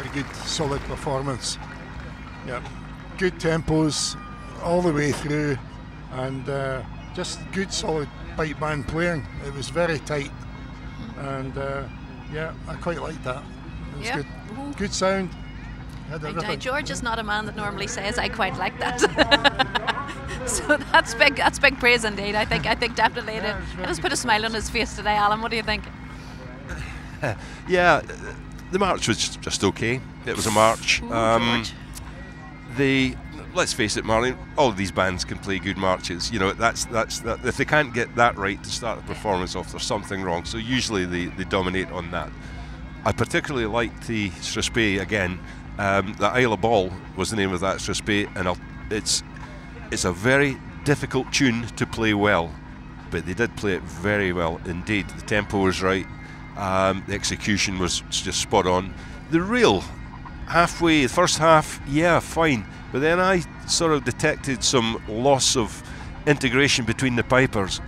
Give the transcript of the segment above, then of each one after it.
very good, solid performance. Yeah, good tempos all the way through, and just good, solid bike band playing. It was very tight, and yeah, I quite liked that. It was good. Good sound. George is not a man that normally says I quite like that. So that's big praise indeed. I think definitely it has put a smile on his face today. Alan, what do you think? Yeah, the march was just okay. It was a march. Let's face it, Marlene, all of these bands can play good marches. You know, that's if they can't get that right to start the performance off, there's something wrong. So usually they dominate on that. I particularly liked the Strathspey again. The Isle of Ball was the name of that Strathspey, and it's a very difficult tune to play well, but they did play it very well indeed. The tempo was right, the execution was just spot on. The reel, the first half, yeah, fine, but then I sort of detected some loss of integration between the pipers.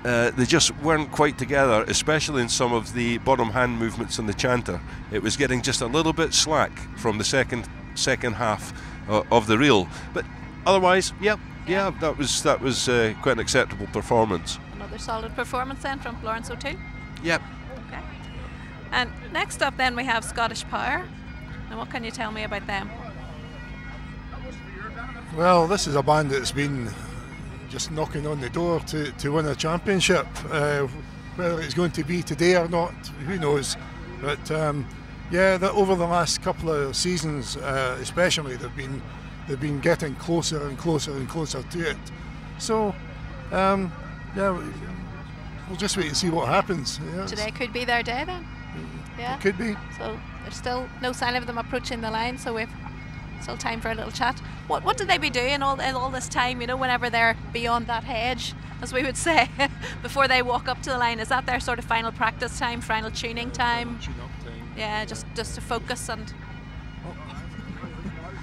They just weren't quite together, especially in some of the bottom hand movements on the chanter. It was getting just a little bit slack from the second half of the reel, but otherwise, yeah, that was quite an acceptable performance. Another solid performance then from Florence O'Toole. Yep. Okay. And next up then we have Scottish Power. And what can you tell me about them? Well, this is a band that's been just knocking on the door to win a championship. Whether it's going to be today or not, who knows? But yeah, over the last couple of seasons, especially, they've been getting closer and closer and closer to it. So yeah, we'll just wait and see what happens. Yes. Today could be their day then. Yeah, it could be. So there's still no sign of them approaching the line, so we've still time for a little chat. What do they be doing all this time, you know, whenever they're beyond that hedge, as we would say, before they walk up to the line? Is that their sort of final practice time, final tuning time? Yeah, just to focus and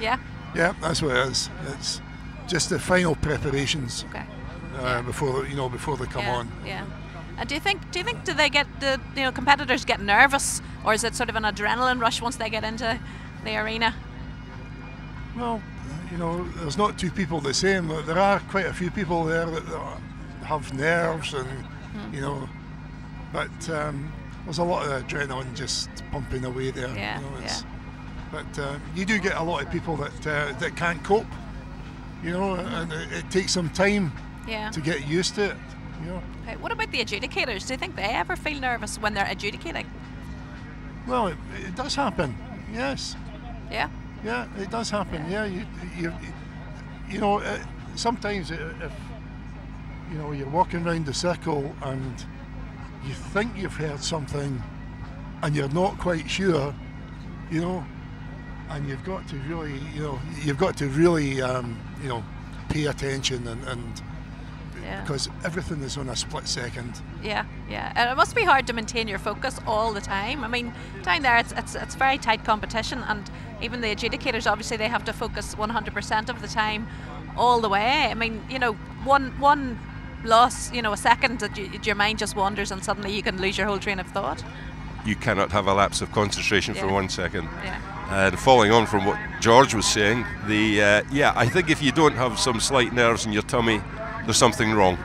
yeah. Yeah, that's what it is. It's just the final preparations. Okay. Before they come on. Yeah. And do you think they get the competitors get nervous, or is it sort of an adrenaline rush once they get into the arena? Well, there's not two people the same. There are quite a few people there that have nerves, and but there's a lot of adrenaline just pumping away there. Yeah, But you do get a lot of people that can't cope, and it takes some time to get used to it. Okay. What about the adjudicators? Do you think they ever feel nervous when they're adjudicating? Well, it does happen. Yes. Yeah. Yeah, it does happen. Yeah, sometimes if you're walking around the circle and you think you've heard something and you're not quite sure, and you've got to really pay attention and because everything is on a split second. Yeah, and it must be hard to maintain your focus all the time. I mean, down there it's very tight competition, and even the adjudicators, obviously, they have to focus 100% of the time, all the way. I mean, one loss, a second, your mind just wanders, and suddenly you can lose your whole train of thought. You cannot have a lapse of concentration for 1 second. Yeah. And following on from what George was saying, I think if you don't have some slight nerves in your tummy, there's something wrong,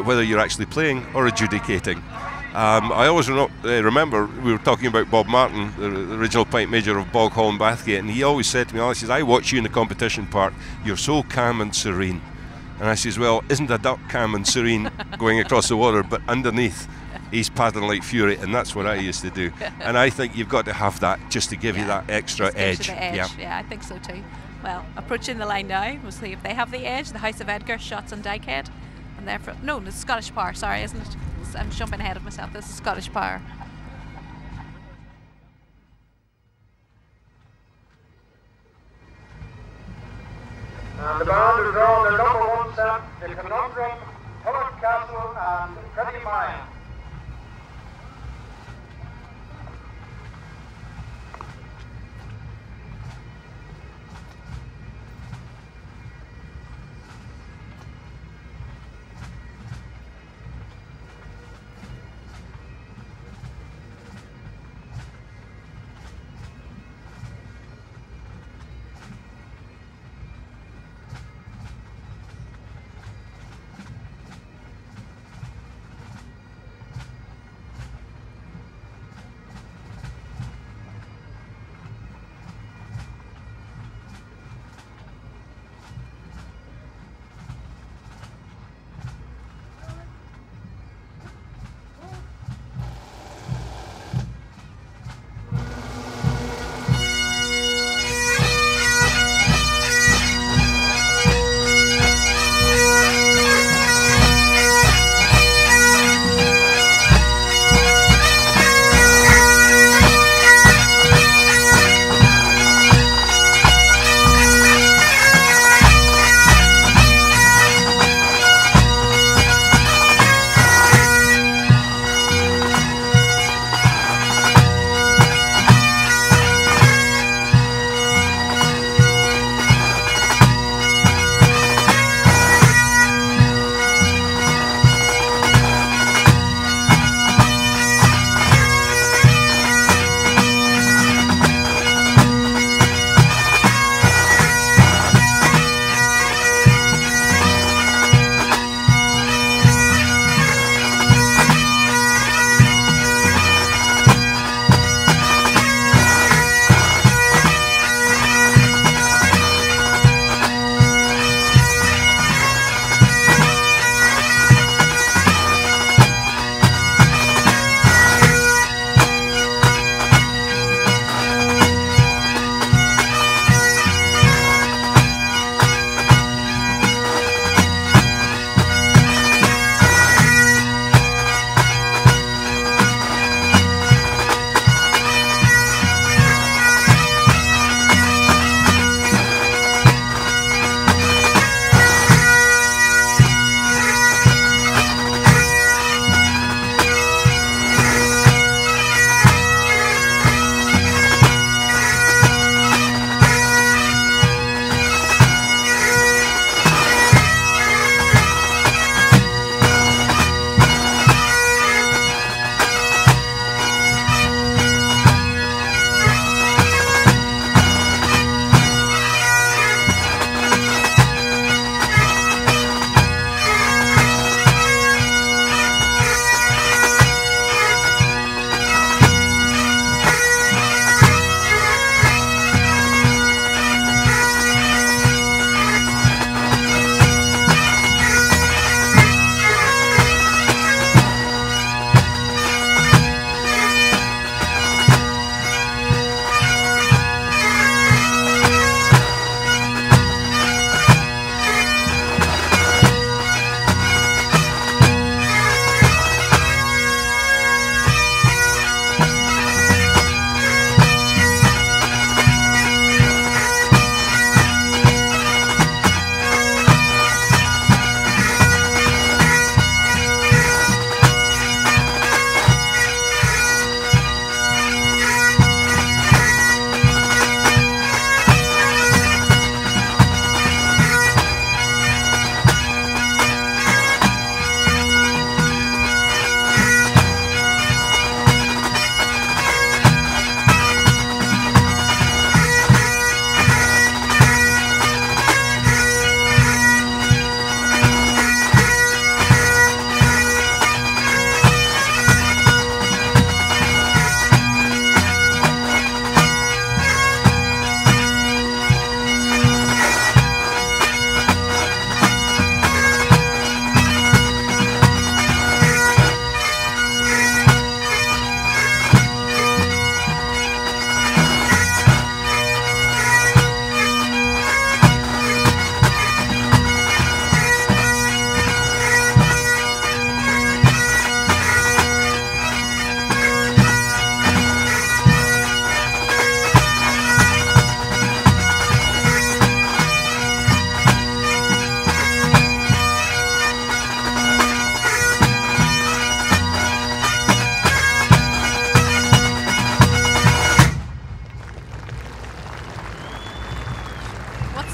whether you're actually playing or adjudicating. I always remember we were talking about Bob Martin, the original pint major of Bog Hall and Bathgate, and he always said to me, he says, I watch you in the competition part, you're so calm and serene. And I says, well, isn't a duck calm and serene going across the water, but underneath he's paddling like fury, and that's what I used to do. And I think you've got to have that just to give you that extra edge. Yeah, I think so too. Well, approaching the line now, we'll see if they have the edge. The House of Edgar, Shotts and Dykehead. And therefore, no, it's Scottish Power, sorry, isn't it? I'm jumping ahead of myself. This is Scottish Power. And the band is on their number one set, the Conundrum, Tulloch Castle and Pretty Mine.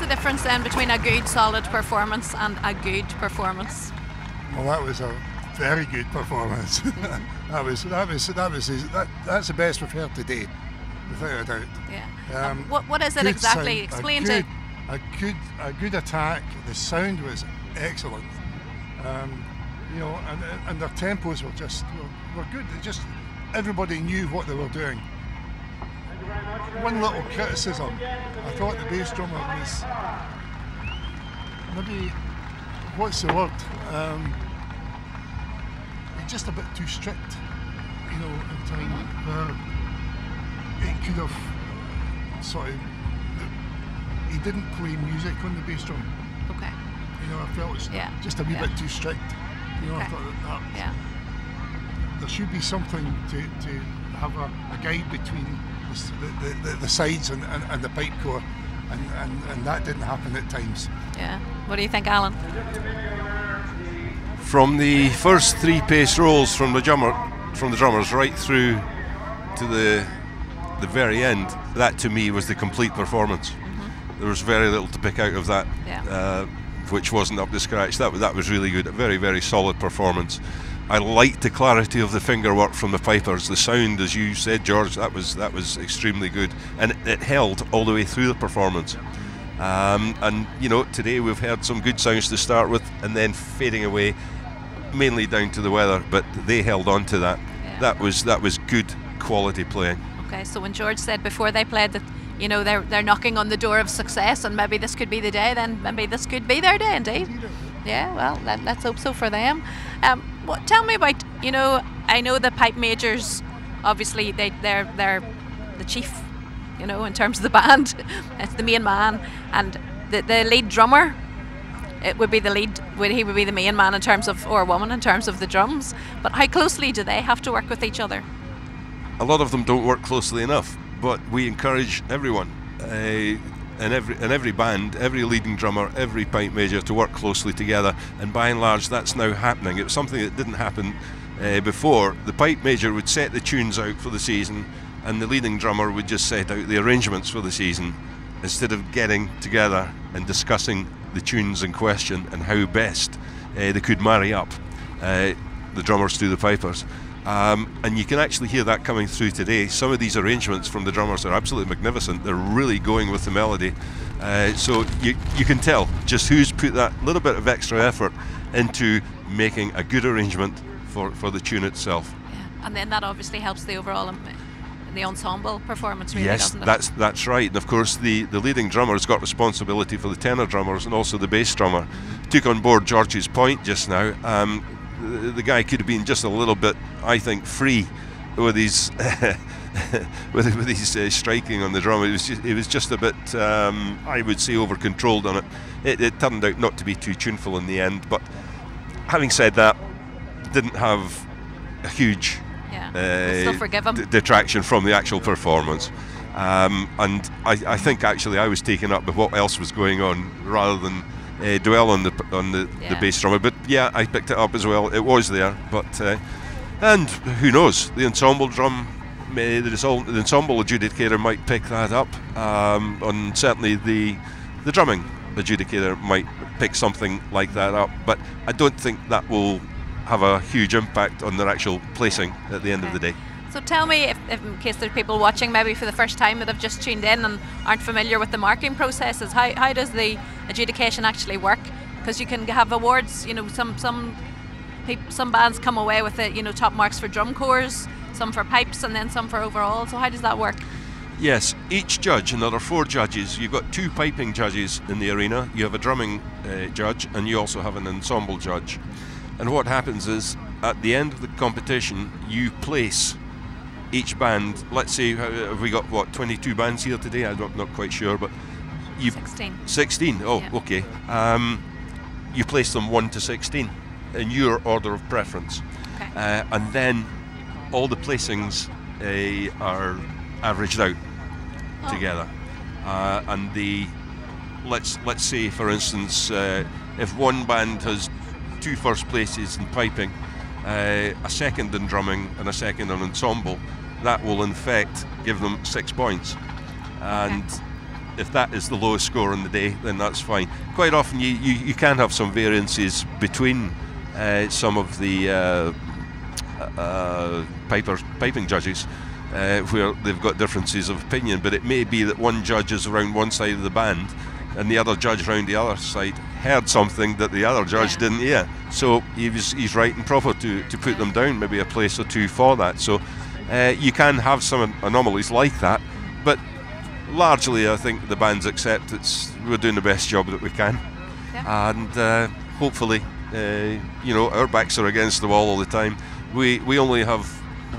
the difference then between a good, solid performance and a good performance? Well, that was a very good performance. that's the best we've heard today, without a doubt. Yeah. What is it exactly? Explain to. A good attack. The sound was excellent. You know, and their tempos were good. Everybody knew what they were doing. One little criticism, I thought the bass drummer was maybe, what's the word? He's just a bit too strict, you know, in time where it could have sort of, he didn't play music on the bass drum. Okay. You know, I felt it was just a wee bit too strict. You know, I thought that there should be something to have a guide between the sides and the pipe core, and that didn't happen at times. Yeah. What do you think, Alan? From the first 3 pace rolls from the drummers right through to the very end, that to me was the complete performance. There was very little to pick out of that, which wasn't up to scratch. That was really good. A very, very solid performance. I liked the clarity of the finger work from the pipers. The sound, as you said, George, that was extremely good, and it held all the way through the performance. And you know, today we've heard some good sounds to start with, and then fading away, mainly down to the weather. But they held on to that. Yeah. That was good quality playing. Okay, so when George said before they played that, you know, they're knocking on the door of success, and maybe this could be the day, then maybe this could be their day indeed. Yeah, well, let's hope so for them. Tell me about, you know, I know the pipe majors, obviously they're the chief, you know, in terms of the band. It's the main man, and the lead drummer, it would be the lead, he would be the main man in terms of, or woman in terms of the drums. But how closely do they have to work with each other? A lot of them don't work closely enough, but we encourage everyone in every band, every leading drummer, every pipe major to work closely together, and by and large that's now happening. It was something that didn't happen before. The pipe major would set the tunes out for the season, and the leading drummer would just set out the arrangements for the season, instead of getting together and discussing the tunes in question and how best they could marry up the drummers to the pipers. And you can actually hear that coming through today. Some of these arrangements from the drummers are absolutely magnificent. They're really going with the melody. So you can tell just who's put that little bit of extra effort into making a good arrangement for the tune itself. Yeah. And then that obviously helps the overall the ensemble performance, really, yes, doesn't it? that's right. And of course the leading drummer has got responsibility for the tenor drummers and also the bass drummer. Took on board George's point just now. The guy could have been just a little bit, I think, free with his with his striking on the drum. It was just a bit, I would say, over controlled on it. It turned out not to be too tuneful in the end. But having said that, didn't have a huge still forgive him. Detraction from the actual performance. And I think actually I was taken up with what else was going on rather than dwell on the bass drummer. But yeah, I picked it up as well. It was there, but and who knows, the ensemble drum, the ensemble adjudicator might pick that up, and certainly the drumming adjudicator might pick something like that up, but I don't think that will have a huge impact on their actual placing at the end of the day. So tell me, if in case there's people watching maybe for the first time that have just tuned in and aren't familiar with the marking processes, how does the adjudication actually work? Because you can have awards, you know, some bands come away with it, you know, top marks for drum corps, some for pipes, and then some for overall. So how does that work? Yes, each judge, and there are 4 judges. You've got 2 piping judges in the arena, you have a drumming judge, and you also have an ensemble judge. And what happens is, at the end of the competition, you place each band. Let's say, have we got, what, 22 bands here today? I'm not quite sure, but you've 16. Oh, yeah. Okay. You place them 1 to 16 in your order of preference, okay. And then all the placings are averaged out together. And let's say, for instance, if one band has 2 first places in piping, a second in drumming, and a second in ensemble, that will in fact give them 6 points. And if that is the lowest score in the day, then that's fine. Quite often you can have some variances between some of the piping judges where they've got differences of opinion, but it may be that one judge is around one side of the band and the other judge around the other side heard something that the other judge didn't hear, so he's right and proper to put them down maybe a place or two for that. So you can have some anomalies like that, but largely I think the bands accept we're doing the best job that we can, and hopefully our backs are against the wall all the time. We only have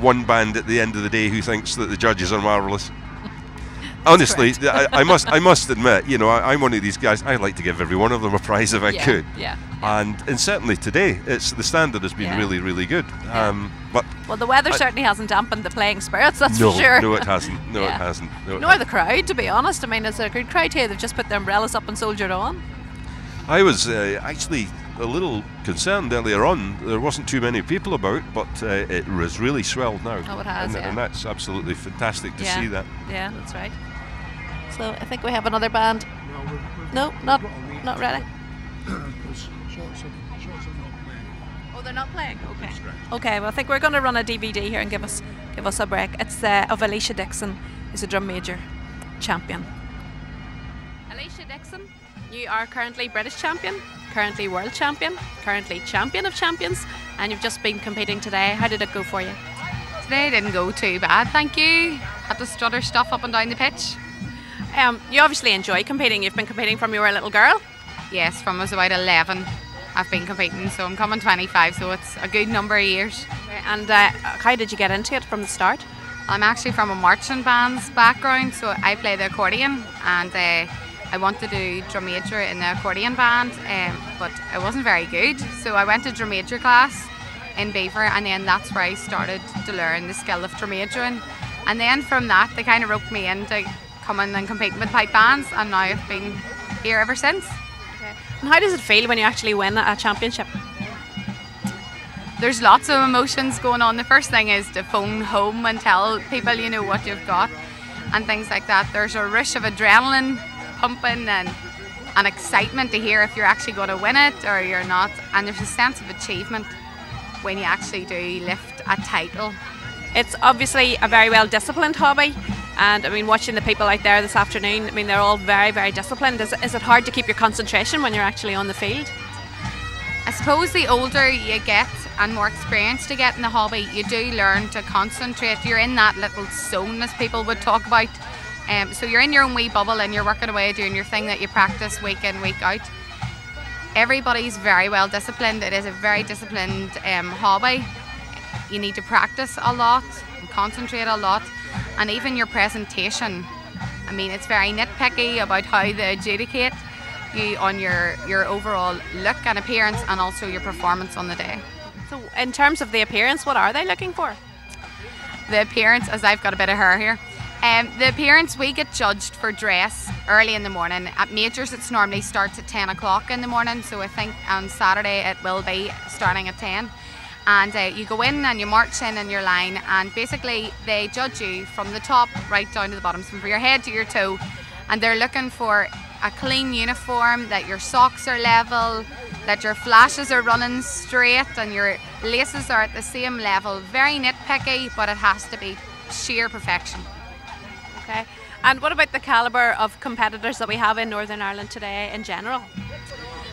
one band at the end of the day who thinks that the judges are marvellous. Honestly, I must admit, I'm one of these guys. I like to give every one of them a prize if I could. And certainly today, the standard has been really, really good. Well, the weather certainly hasn't dampened the playing spirits, that's for sure. No, it hasn't. No, it hasn't. Nor the crowd, to be honest. I mean, it's a good crowd here. They've just put their umbrellas up and soldiered on. I was actually a little concerned earlier on. There wasn't too many people about, but it was really swelled now. Oh, it has, and that's absolutely fantastic to see that. Yeah, that's right. So I think we have another band. No, not ready. Oh, they're not playing. Okay. Okay. Well, I think we're going to run a DVD here and give us a break. It's of Alicia Dixon, who's a drum major champion. Alicia Dixon, you are currently British champion, currently world champion, currently champion of champions, and you've just been competing today. How did it go for you? Today didn't go too bad, thank you. Had to stutter stuff up and down the pitch. You obviously enjoy competing. You've been competing from you were a little girl? Yes, from I was about 11 I've been competing, so I'm coming 25, so it's a good number of years. And how did you get into it from the start? I'm actually from a marching band's background, so I play the accordion, and I wanted to do drum major in the accordion band, but I wasn't very good, so I went to drum major class in Beaver, and then that's where I started to learn the skill of drum majoring. And then from that, they kind of roped me into coming and competing with pipe bands, and now I've been here ever since. Okay. And how does it feel when you actually win a championship? There's lots of emotions going on. The first thing is to phone home and tell people what you've got and things like that. There's a rush of adrenaline pumping and an excitement to hear if you're actually going to win it or you're not, and there's a sense of achievement when you actually do lift a title. It's obviously a very well disciplined hobby, and I mean, watching the people out there this afternoon, I mean, they're all very, very disciplined. Is it hard to keep your concentration when you're actually on the field? I suppose the older you get and more experience you get in the hobby, you do learn to concentrate. You're in that little zone, as people would talk about. So you're in your own wee bubble and you're working away doing your thing that you practice week in, week out. Everybody's very well disciplined. It is a very disciplined hobby. You need to practice a lot and concentrate a lot, and even your presentation. I mean, it's very nitpicky about how they adjudicate you on your overall look and appearance, and also your performance on the day. So in terms of the appearance, what are they looking for? The appearance, as I've got a bit of hair here, the appearance, we get judged for dress early in the morning. At majors it normally starts at 10 o'clock in the morning, so I think on Saturday it will be starting at 10. And you go in and you march in your line, and basically they judge you from the top right down to the bottom, so from your head to your toe, and they're looking for a clean uniform, that your socks are level, that your flashes are running straight and your laces are at the same level. Very nitpicky, but it has to be sheer perfection. Okay. And what about the calibre of competitors that we have in Northern Ireland today in general?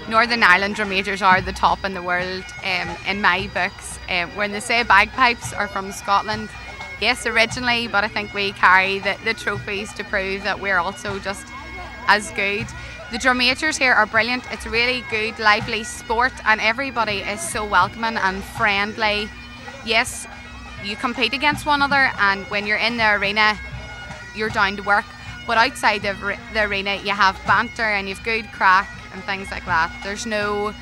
Northern Ireland drum majors are the top in the world in my books. When they say bagpipes are from Scotland, yes, originally, but I think we carry the trophies to prove that we're also just as good. The drum majors here are brilliant. It's a really good, lively sport, and everybody is so welcoming and friendly. Yes, you compete against one another, and when you're in the arena, you're down to work. But outside the arena, you have banter and you've good crack and things like that. There's no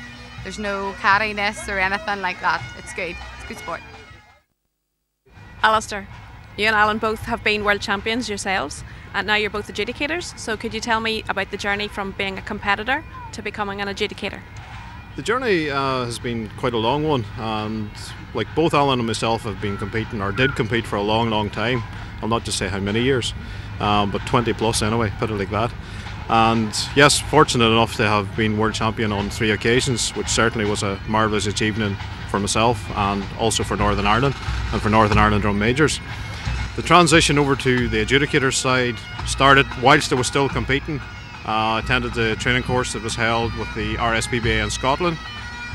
cattiness or anything like that. It's good. It's a good sport. Alistair, you and Alan both have been world champions yourselves, and now you're both adjudicators. So could you tell me about the journey from being a competitor to becoming an adjudicator? The journey has been quite a long one, and like both Alan and myself have been competing, or did compete, for a long time. I'll not just say how many years. but 20 plus anyway, put it like that. And yes, fortunate enough to have been world champion on 3 occasions, which certainly was a marvellous achievement for myself and also for Northern Ireland and for Northern Ireland Drum Majors. The transition over to the adjudicator side started whilst I was still competing. I attended the training course that was held with the RSPBA in Scotland,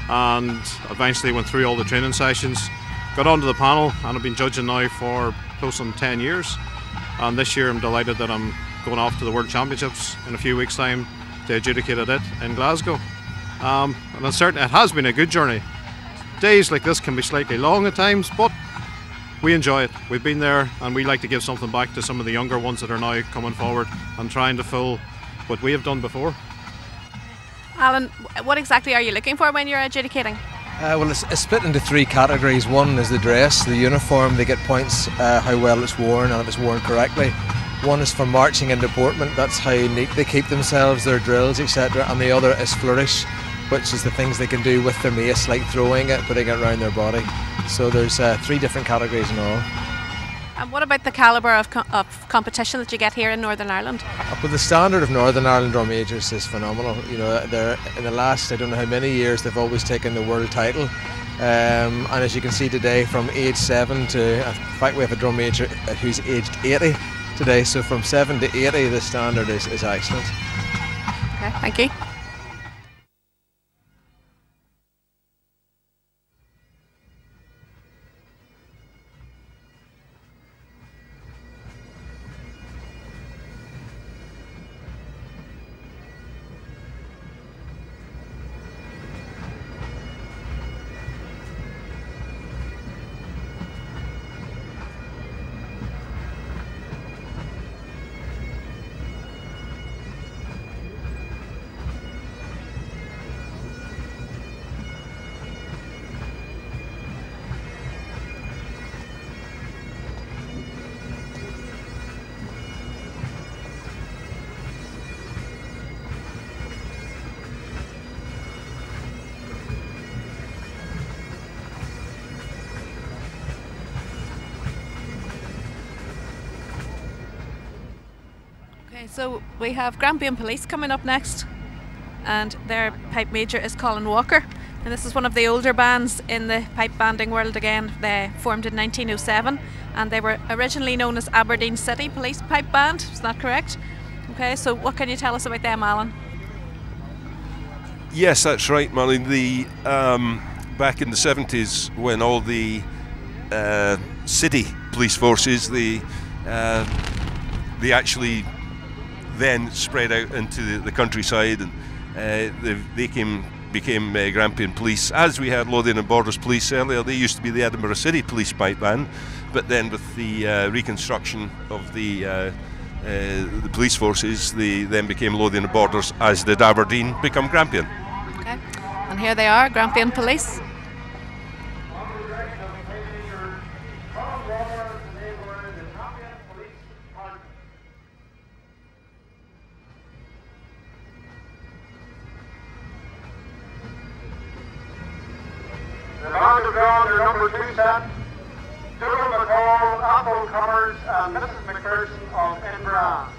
and eventually went through all the training sessions, got onto the panel, and I've been judging now for close on 10 years. And this year I'm delighted that I'm going off to the World Championships in a few weeks' time to adjudicate it in Glasgow. And it has been a good journey. Days like this can be slightly long at times, but we enjoy it. We've been there, and we like to give something back to some of the younger ones that are now coming forward and trying to fill what we have done before. Alan, what exactly are you looking for when you're adjudicating? Well, it's split into 3 categories. One is the dress, the uniform. They get points how well it's worn and if it's worn correctly. One is for marching and deportment. That's how neat they keep themselves, their drills, etc. And the other is flourish, which is the things they can do with their mace, like throwing it, putting it around their body. So there's 3 different categories in all. And what about the calibre of competition that you get here in Northern Ireland? But the standard of Northern Ireland Drum Majors is phenomenal. You know, they're in the last, I don't know how many years, they've always taken the world title. And as you can see today, from age 7 to, in fact, we have a drum major who's aged 80 today. So from 7 to 80, the standard is excellent. Okay, thank you. So we have Grampian Police coming up next, and their pipe major is Colin Walker, and this is one of the older bands in the pipe banding world. Again, they formed in 1907, and they were originally known as Aberdeen City Police Pipe Band. Is that correct? Okay, so what can you tell us about them, Alan? Yes, that's right, Marlene. The back in the 70s, when all the city police forces, they actually then spread out into the countryside, and they became Grampian Police. As we had Lothian and Borders Police earlier, they used to be the Edinburgh City Police Pipe Band, but then with the reconstruction of the police forces, they then became Lothian and Borders, as did Aberdeen become Grampian. Okay, and here they are, Grampian Police. The band have drawn their number 2 set, Dougal McCall, Apple Cummers and Mrs McPherson of Inbran.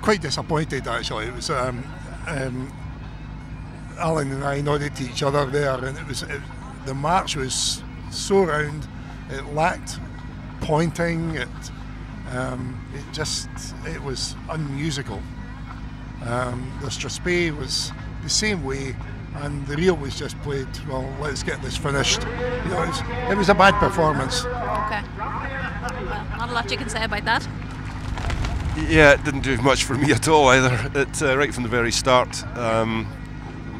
Quite disappointed actually. It was Alan and I nodded to each other there, and the march was so round. It lacked pointing. It was unmusical. The Strathspey was the same way, and the reel was just played. Well, let's get this finished. You know, it was a bad performance. Okay. Well, not a lot you can say about that. Yeah, it didn't do much for me at all either. Right from the very start,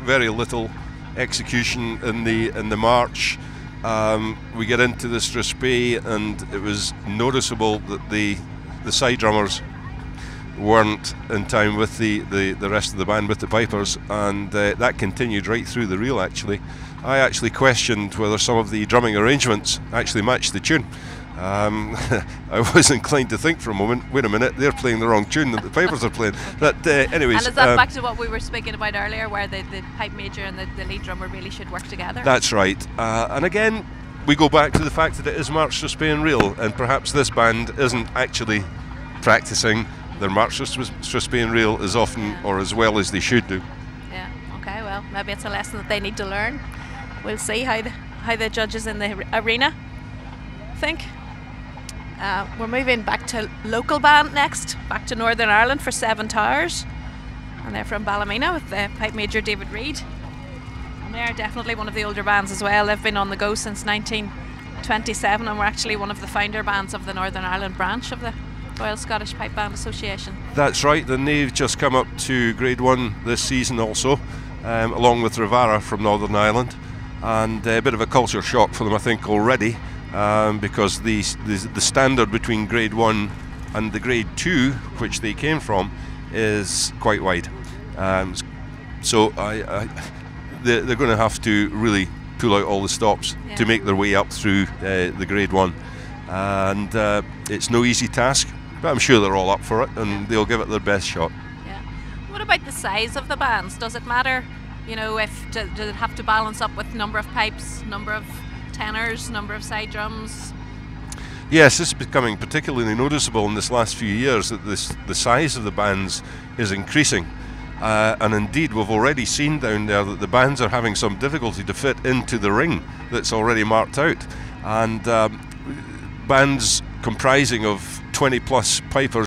very little execution in the march. We get into the Strathspey, and it was noticeable that the side drummers weren't in time with the rest of the band, with the pipers, and that continued right through the reel. Actually, I actually questioned whether some of the drumming arrangements actually matched the tune. I was inclined to think for a moment, wait a minute, they're playing the wrong tune that the pipers are playing. But anyways, and is that back to what we were speaking about earlier, where the pipe major and the lead drummer really should work together? That's right. And again, we go back to the fact that it is March Strathspey reel, and perhaps this band isn't actually practicing their March Strathspey reel as often or as well as they should do. Yeah. Okay. Well, maybe it's a lesson that they need to learn. We'll see how the judges in the arena think. We're moving back to local band next, back to Northern Ireland for Seven Towers, and they're from Ballymena with the pipe major David Reid, and they're definitely one of the older bands as well. They've been on the go since 1927, and we're actually one of the founder bands of the Northern Ireland branch of the Royal Scottish Pipe Band Association. That's right, and they've just come up to Grade 1 this season also, along with Rivara from Northern Ireland, and a bit of a culture shock for them, I think, already. Because the standard between Grade 1 and the Grade 2, which they came from, is quite wide. So they're going to have to really pull out all the stops to make their way up through the Grade 1. And it's no easy task, but I'm sure they're all up for it, and they'll give it their best shot. Yeah. What about the size of the bands? Does it matter? You know, does it have to balance up with number of pipes, number of tenors, number of side drums? Yes, this is becoming particularly noticeable in this last few years, that the size of the bands is increasing, and indeed we've already seen down there that the bands are having some difficulty to fit into the ring that's already marked out, and bands comprising of 20 plus pipers